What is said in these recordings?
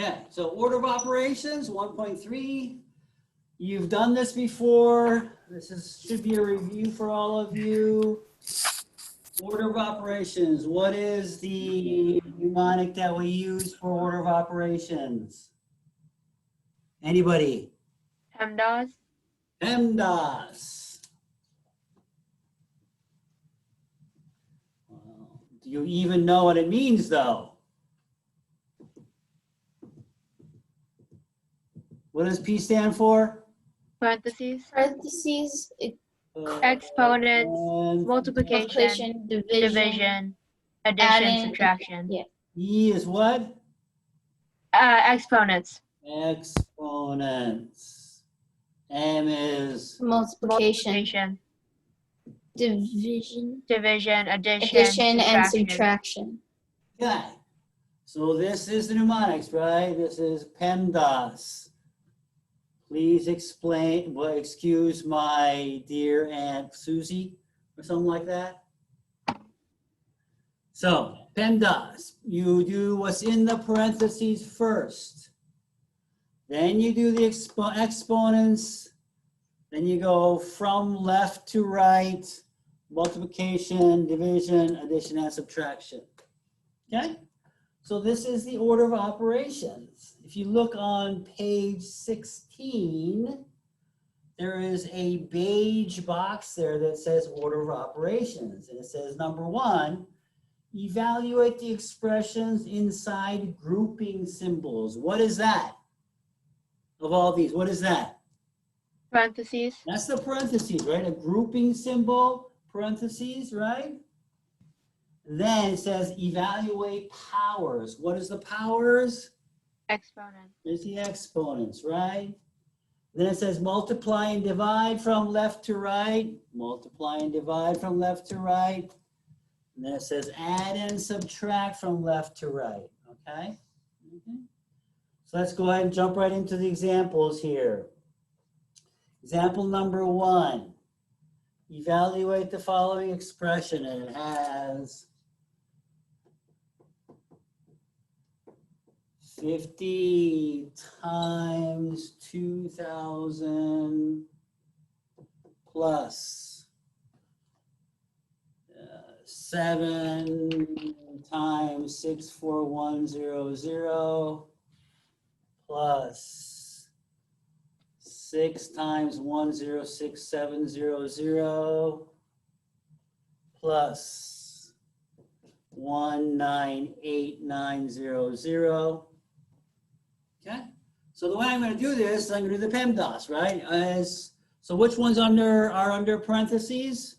Okay, so order of operations, 1.3. You've done this before. Should be a review for all of you. Order of operations. What is the mnemonic that we use for order of operations? Anybody? PEMDAS. PEMDAS. Well, do you even know what it means, though? What does P stand for? Parentheses. Parentheses, Exponents. Multiplication. multiplication, division, Addition. adding, Subtraction. yeah. E is what? Exponents. Exponents. M is multiplication, division, Division. addition, and subtraction. okay. So this is the mnemonics, right? This is PEMDAS. Please explain, well, excuse my dear Aunt Susie, or something like that. So, PEMDAS, you do what's in the parentheses first. Then you do the exponents. Then you go from left to right, multiplication, division, addition, and subtraction. Okay? So this is the order of operations. If you look on page 16, there is a beige box there that says order of operations. And it says number 1, evaluate the expressions inside grouping symbols. What is that? Of all these, what is that? Parentheses. That's the parentheses, right? A grouping symbol, parentheses, right? Then it says evaluate powers. What is the powers? Exponents. There's the exponents, right? Then it says multiply and divide from left to right. Multiply and divide from left to right. And then it says add and subtract from left to right, okay? So let's go ahead and jump right into the examples here. Example number 1. Evaluate the following expression, and it has 50 times 2,000 plus 7 times 64100 plus 6 times 106700 plus 198900. Okay, so the way I'm going to do this, I'm going to do the PEMDAS, right? So which ones are under parentheses?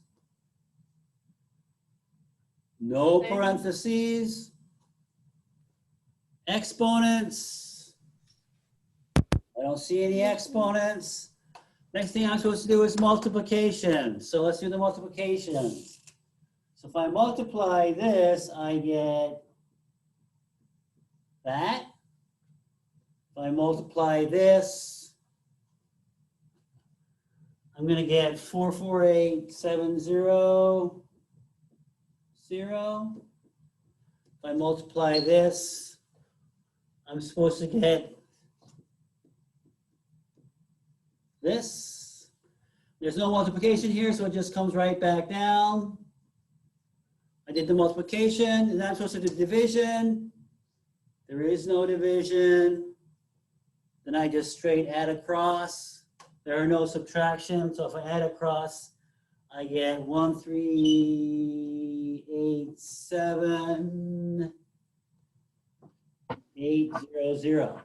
No parentheses. Exponents. I don't see any exponents. Next thing I'm supposed to do is multiplication. So let's do the multiplication. So if I multiply this, I get that. If I multiply this, I'm going to get 448,700. If I multiply this, I'm supposed to get this. There's no multiplication here, so it just comes right back down. I did the multiplication, and then I'm supposed to do division. There is no division. Then I just straight add across. There are no subtractions, so if I add across, I get 1387800.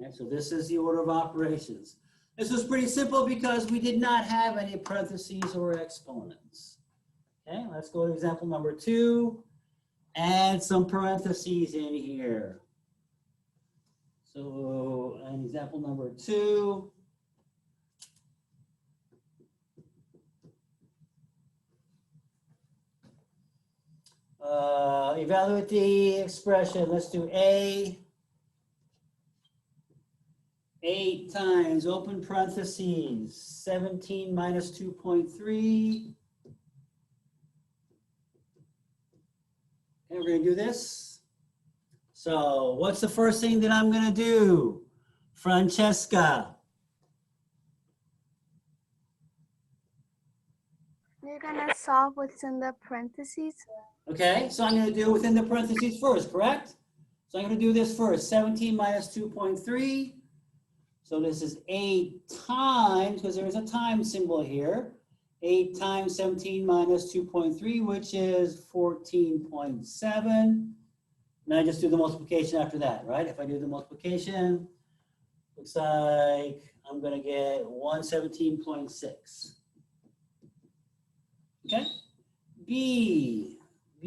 Okay, so this is the order of operations. This was pretty simple because we did not have any parentheses or exponents. Okay, let's go to example number 2. Add some parentheses in here. So in example number 2, evaluate the expression. Let's do A. 8 times, open parentheses, 17 minus 2.3. Okay, we're going to do this. So what's the first thing that I'm gonna do, Francesca? You're gonna solve what's in the parentheses. Okay, so I'm gonna do within the parentheses first, correct? So I'm gonna do this first, 17 minus 2.3. So this is 8 times, because there is a time symbol here, 8 times 17 minus 2.3, which is 14.7. And I just do the multiplication after that, right? If I do the multiplication, looks like I'm gonna get 117.6. Okay? B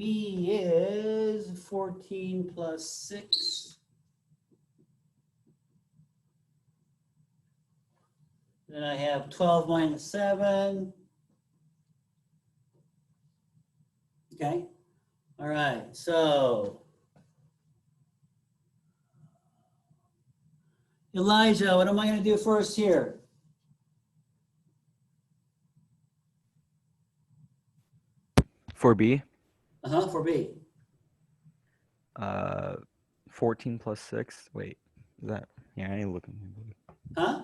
is 14 plus 6. Then I have 12 minus 7. Okay? All right, so Elijah, what am I going to do first here? For B, For B. 14 plus 6. Wait, is that? Yeah, I need to look. Huh?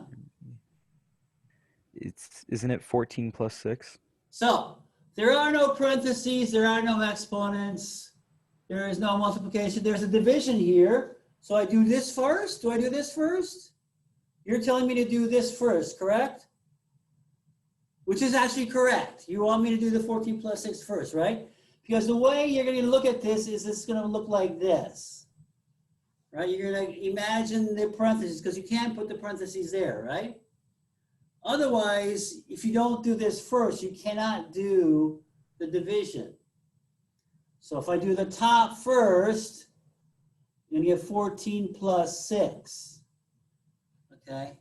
Isn't it 14 plus 6? So there are no parentheses, there are no exponents, there is no multiplication, there's a division here. So I do this first. Do I do this first? You're telling me to do this first, correct? Which is actually correct. You want me to do the 14 plus 6 first, right? Because the way you're going to look at this is it's going to look like this, right? You're going to imagine the parentheses because you can't put the parentheses there, right? Otherwise, if you don't do this first, you cannot do the division. So if I do the top first, you're going to get 14 plus 6. Okay?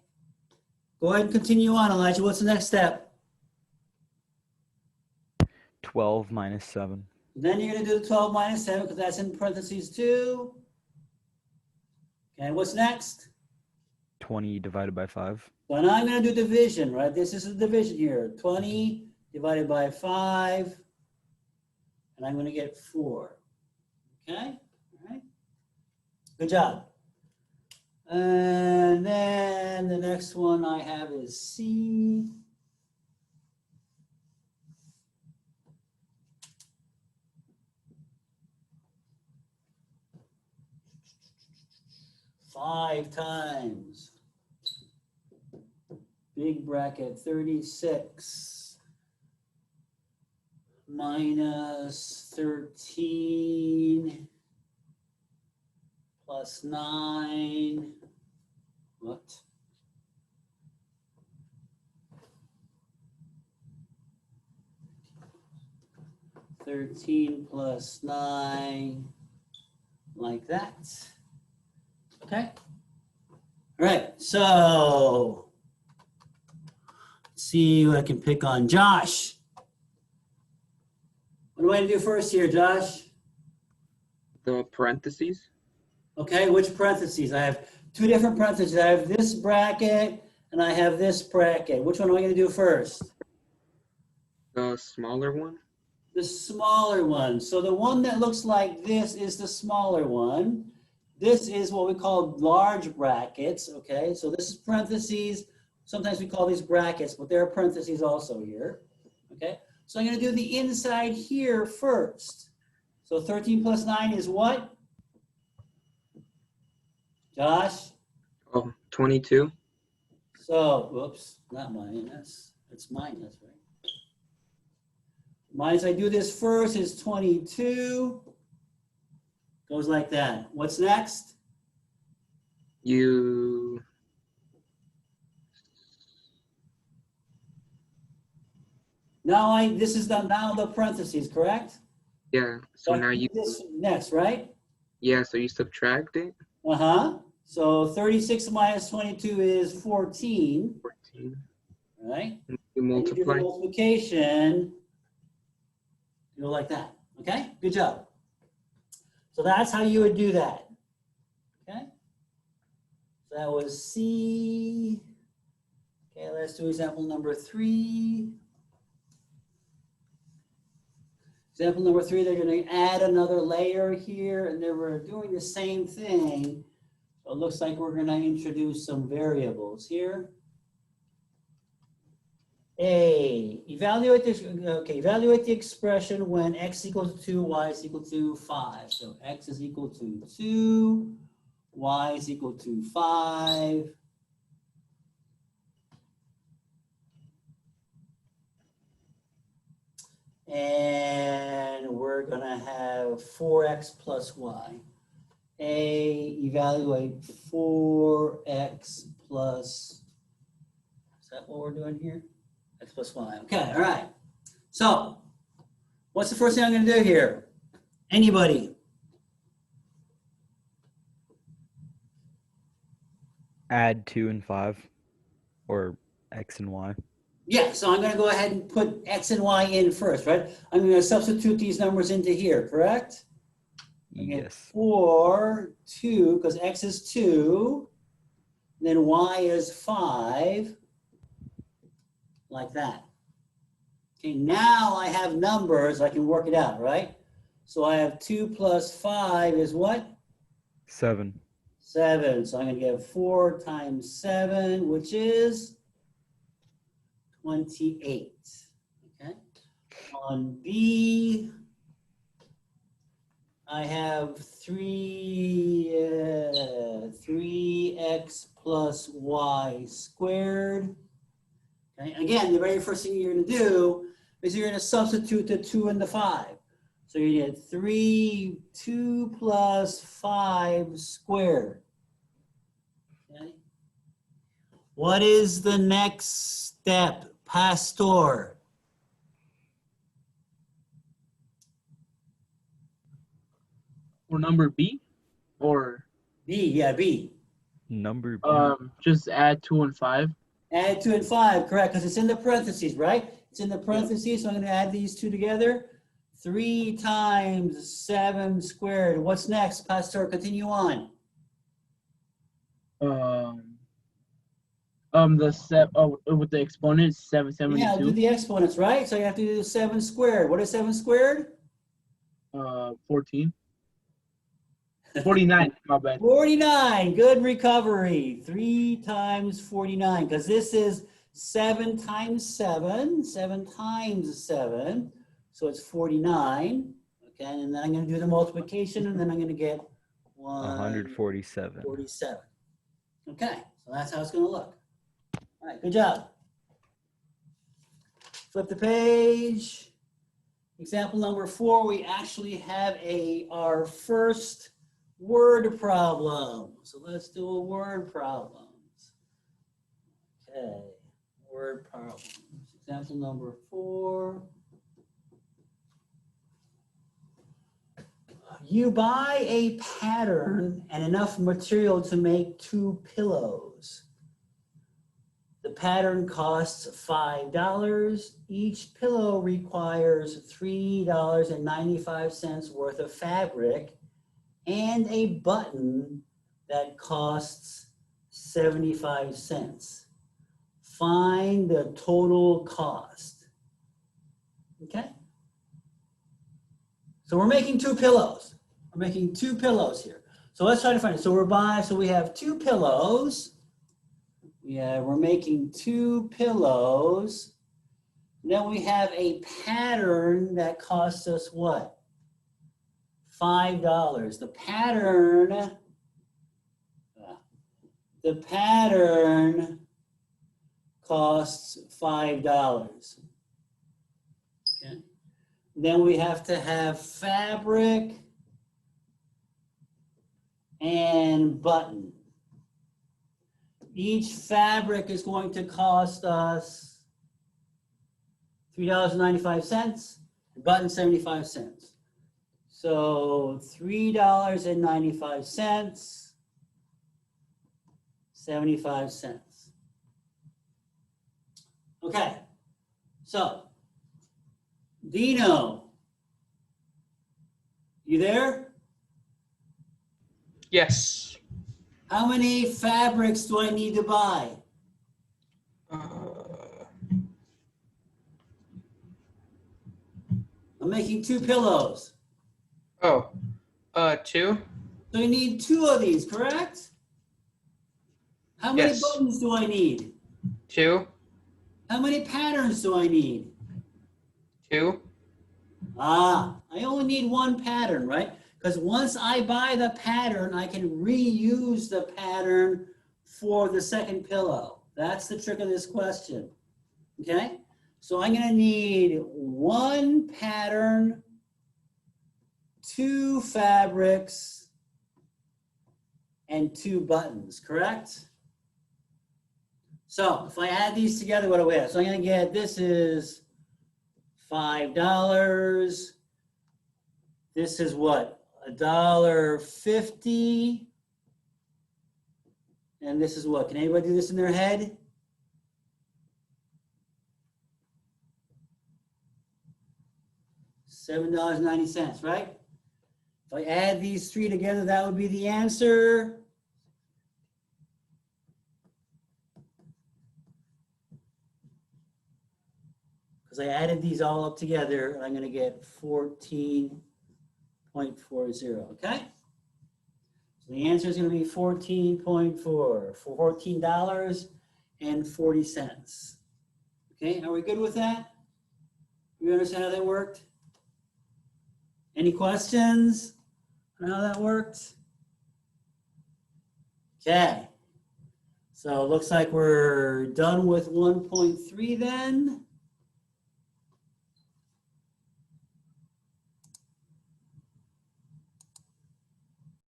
Go ahead and continue on, Elijah. What's the next step? 12 minus 7. Then you're going to do the 12 minus 7 because that's in parentheses too. Okay, what's next? 20 divided by 5. So now I'm going to do division, right? This is the division here. 20 divided by 5. And I'm going to get 4. Okay? All right. Good job. And then the next one I have is C. Five times. Big bracket 36 minus 13 plus 9. What? $13 plus 9, like that. Okay. All right. So let's see what I can pick on. Josh. What do I do first here, Josh? The parentheses. Okay, which parentheses? I have two different parentheses. I have this bracket and I have this bracket. Which one am I going to do first? The smaller one. The smaller one. So the one that looks like this is the smaller one. This is what we call large brackets, okay? So this is parentheses. Sometimes we call these brackets, but there are parentheses also here, okay? So I'm going to do the inside here first. So 13 plus 9 is what? Josh? Oh, 22. So, whoops, not minus. It's minus, right? Minus, I do this first, is 22. Goes like that. What's next? You. Now this is now the parentheses, correct? Yeah. So now you. This next, right? Yeah. So you subtract it. So 36 minus 22 is 14. 14. Right? You And you do the multiply. multiplication. You go like that. Okay? Good job. So that's how you would do that. Okay? So that was C. Okay, let's do example number 3. Example number 3, they're going to add another layer here, and they were doing the same thing. So it looks like we're going to introduce some variables here. A, evaluate this, okay, evaluate the expression when x equals 2, y is equal to 5. So x is equal to 2, y is equal to 5. And we're gonna have 4x plus y. A, evaluate 4x plus, is that what we're doing here? X plus y, okay, all right. So, what's the first thing I'm gonna do here? Anybody? Add 2 and 5, or x and y. Yeah, so I'm gonna go ahead and put x and y in first, right? I'm gonna substitute these numbers into here, correct? Again, Yes. 4, 2, because x is 2, then y is 5, like that. Okay, now I have numbers, I can work it out, right? So I have 2 plus 5 is what? 7. 7. So I'm gonna get 4 times 7, which is 28. Okay. On B, I have 3x plus y squared. Okay. Again, the very first thing you're going to do is you're going to substitute the 2 and the 5. So you get 2 plus 5 squared. Okay. What is the next step, Pastor? Or number B, or B, yeah, B. Number B. just add 2 and 5. Add 2 and 5, correct, because it's in the parentheses, right? It's in the parentheses, so I'm going to add these two together. 3 times 7 squared. What's next, Pastor? Continue on. With the exponent, 772. Yeah, do the exponents, right? So you have to do 7 squared. What is 7 squared? 14. 49, my bad. 49, good recovery. 3 times 49, because this is 7 times 7, 7 times 7, so it's 49. Okay, and then I'm going to do the multiplication, and then I'm going to get 147. 47. Okay, so that's how it's going to look. All right, good job. Flip the page. Example number 4, we actually have our first word problem. So let's do a word problem. Okay, word problem. Example number 4. You buy a pattern and enough material to make 2 pillows. The pattern costs $5. Each pillow requires $3.95 worth of fabric and a button that costs 75 cents. Find the total cost. Okay? So we're making 2 pillows. We're making 2 pillows here. So let's try to find it. So we have 2 pillows. Yeah, we're making 2 pillows. Then we have a pattern that costs us what? $5. The pattern costs $5. Okay. Then we have to have fabric and button. Each fabric is going to cost us $3.95, button 75 cents. So $3.95, 75 cents. Okay, so Dino, you there? Yes. How many fabrics do I need to buy? I'm making 2 pillows. Oh, 2. So you need 2 of these, correct? How many Yes. buttons do I need? 2. How many patterns do I need? 2. I only need 1 pattern, right? Because once I buy the pattern, I can reuse the pattern for the second pillow. That's the trick of this question, okay? So I'm gonna need 1 pattern, 2 fabrics, and 2 buttons, correct? So if I add these together, what do we have? So I'm gonna get, this is $5. This is what? $1.50. And this is what? Can anybody do this in their head? $7.90, right? If I add these 3 together, that would be the answer. Because I added these all up together, and I'm going to get 14.40, okay? So the answer is going to be 14.4 for $14.40. Okay, are we good with that? You understand how that worked? Any questions on how that worked? Okay, so it looks like we're done with 1.3 then.